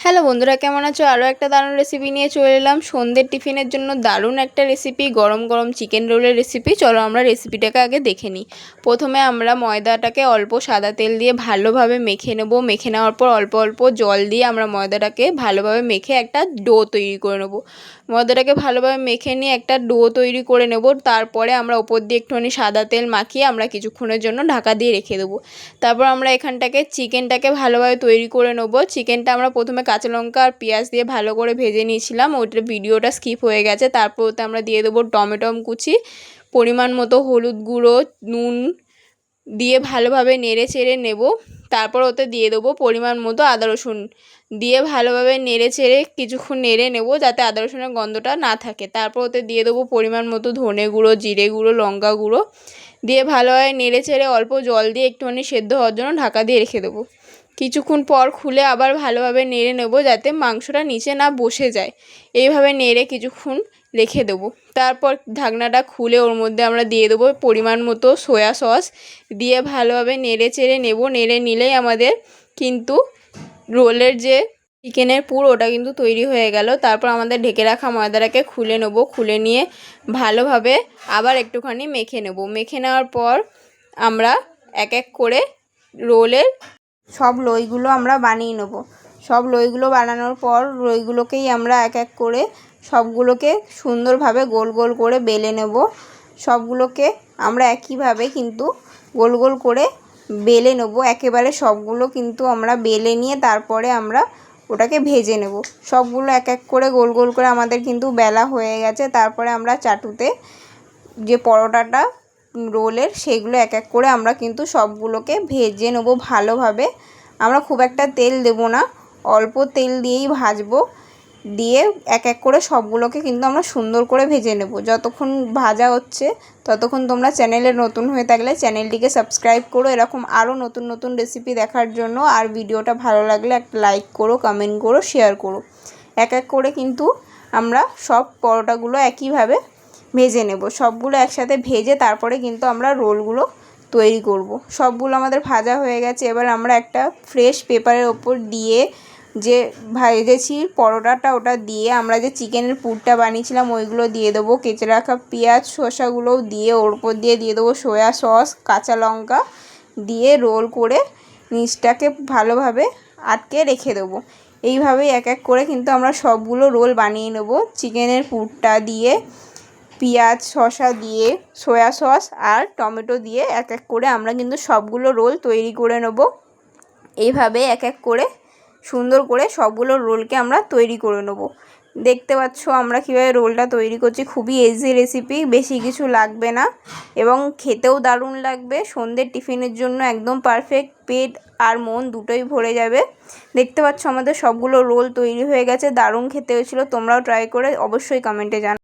Hello বন্ধুরা, কেমন আছো? আরও একটা দারুণ রেসিপি নিয়ে চলে এলাম। সন্ধ্যের টিফিনের জন্য দারুণ একটা রেসিপি, গরম গরম চিকেন রোলের রেসিপি। চলো আমরা রেসিপিটাকে আগে দেখে নিই। প্রথমে আমরা ময়দাটাকে অল্প সাদা তেল দিয়ে ভালোভাবে মেখে নেব। মেখে নেওয়ার পর অল্প অল্প জল দিয়ে আমরা ময়দাটাকে ভালোভাবে মেখে একটা ডো তৈরি করে নেব। ময়দাটাকে ভালোভাবে মেখে নিয়ে একটা ডো তৈরি করে নেব। তারপরে আমরা ওপর দিয়ে একটুখানি সাদা তেল মাখিয়ে আমরা কিছুক্ষণের জন্য ঢাকা দিয়ে রেখে দেবো। তারপর আমরা এখানটাকে চিকেনটাকে ভালোভাবে তৈরি করে নেব। চিকেনটা আমরা প্রথমে কাঁচা লঙ্কা আর পেঁয়াজ দিয়ে ভালো করে ভেজে নিয়েছিলাম, ওইটার ভিডিওটা স্কিপ হয়ে গেছে। তারপর ওতে আমরা দিয়ে দেবো টমেটো কুচি, পরিমাণ মতো হলুদ গুঁড়ো, নুন দিয়ে ভালোভাবে নেড়ে চেড়ে নেব। তারপর ওতে দিয়ে দেবো পরিমাণ মতো আদা রসুন দিয়ে ভালোভাবে নেড়ে চেড়ে কিছুক্ষণ নেড়ে নেব, যাতে আদা রসুনের গন্ধটা না থাকে। তারপর ওতে দিয়ে দেবো পরিমাণ মতো ধনে গুঁড়ো, জিরে গুঁড়ো, লঙ্কা গুঁড়ো দিয়ে ভালোভাবে নেড়ে চেড়ে অল্প জল দিয়ে একটুখানি সেদ্ধ হওয়ার জন্য ঢাকা দিয়ে রেখে দেবো। কিছুক্ষণ পর খুলে আবার ভালোভাবে নেড়ে নেব, যাতে মাংসটা নিচে না বসে যায়। এইভাবে নেড়ে কিছুক্ষণ রেখে দেবো। তারপর ঢাকনাটা খুলে ওর মধ্যে আমরা দিয়ে দেবো পরিমাণ মতো সয়া সস দিয়ে ভালোভাবে নেড়ে চেড়ে নেব। নেড়ে নিলেই আমাদের কিন্তু রোলের যে চিকেনের পুর ওটা কিন্তু তৈরি হয়ে গেল। তারপর আমাদের ঢেকে রাখা ময়দাটাকে খুলে নেব। খুলে নিয়ে ভালোভাবে আবার একটুখানি মেখে নেব। মেখে নেওয়ার পর আমরা এক এক করে রোলের সব লইগুলো আমরা বানিয়ে নেব। সব লইগুলো বানানোর পর লইগুলোকেই আমরা এক এক করে সবগুলোকে সুন্দরভাবে গোল গোল করে বেলে নেব। সবগুলোকে আমরা একইভাবে কিন্তু গোল গোল করে বেলে নেব। একেবারে সবগুলো কিন্তু আমরা বেলে নিয়ে তারপরে আমরা ওটাকে ভেজে নেব। সবগুলো এক এক করে গোল গোল করে আমাদের কিন্তু বেলা হয়ে গেছে। তারপরে আমরা চাটুতে যে পরোটাটা রোলের সেগুলো এক এক করে আমরা কিন্তু সবগুলোকে ভেজে নেব ভালোভাবে। আমরা খুব একটা তেল দেব না, অল্প তেল দিয়েই ভাজবো। দিয়ে এক এক করে সবগুলোকে কিন্তু আমরা সুন্দর করে ভেজে নেব। যতক্ষণ ভাজা হচ্ছে ততক্ষণ তোমরা চ্যানেলে নতুন হয়ে থাকলে চ্যানেলটিকে সাবস্ক্রাইব করো, এরকম আরও নতুন নতুন রেসিপি দেখার জন্য। আর ভিডিওটা ভালো লাগলে একটা লাইক করো, কমেন্ট করো, শেয়ার করো। এক এক করে কিন্তু আমরা সব পরোটাগুলো একইভাবে ভেজে নেব। সবগুলো একসাথে ভেজে তারপরে কিন্তু আমরা রোলগুলো তৈরি করব। সবগুলো আমাদের ভাজা হয়ে গেছে। এবার আমরা একটা ফ্রেশ পেপারের ওপর দিয়ে যে ভেজেছি পরোটাটা ওটা দিয়ে আমরা যে চিকেনের পুরটা বানিয়েছিলাম ওইগুলো দিয়ে দেবো। কেটে রাখা পেঁয়াজ শসাগুলোও দিয়ে ওর উপর দিয়ে দেবো সয়া সস, কাঁচা লঙ্কা দিয়ে রোল করে নিচটাকে ভালোভাবে আটকে রেখে দেবো। এইভাবেই এক এক করে কিন্তু আমরা সবগুলো রোল বানিয়ে নেব। চিকেনের পুরটা দিয়ে, পেঁয়াজ শসা দিয়ে, সয়া সস আর টমেটো দিয়ে এক এক করে আমরা কিন্তু সবগুলো রোল তৈরি করে নেব। এইভাবে এক এক করে সুন্দর করে সবগুলো রোলকে আমরা তৈরি করে নেব। দেখতে পাচ্ছ আমরা কীভাবে রোলটা তৈরি করছি। খুবই ইজি রেসিপি, বেশি কিছু লাগবে না এবং খেতেও দারুণ লাগবে। সন্ধ্যের টিফিনের জন্য একদম পারফেক্ট, পেট আর মন দুটোই ভরে যাবে। দেখতে পাচ্ছ আমাদের সবগুলো রোল তৈরি হয়ে গেছে, দারুণ খেতে হয়েছিল। তোমরাও ট্রাই করে অবশ্যই কমেন্টে জানাও।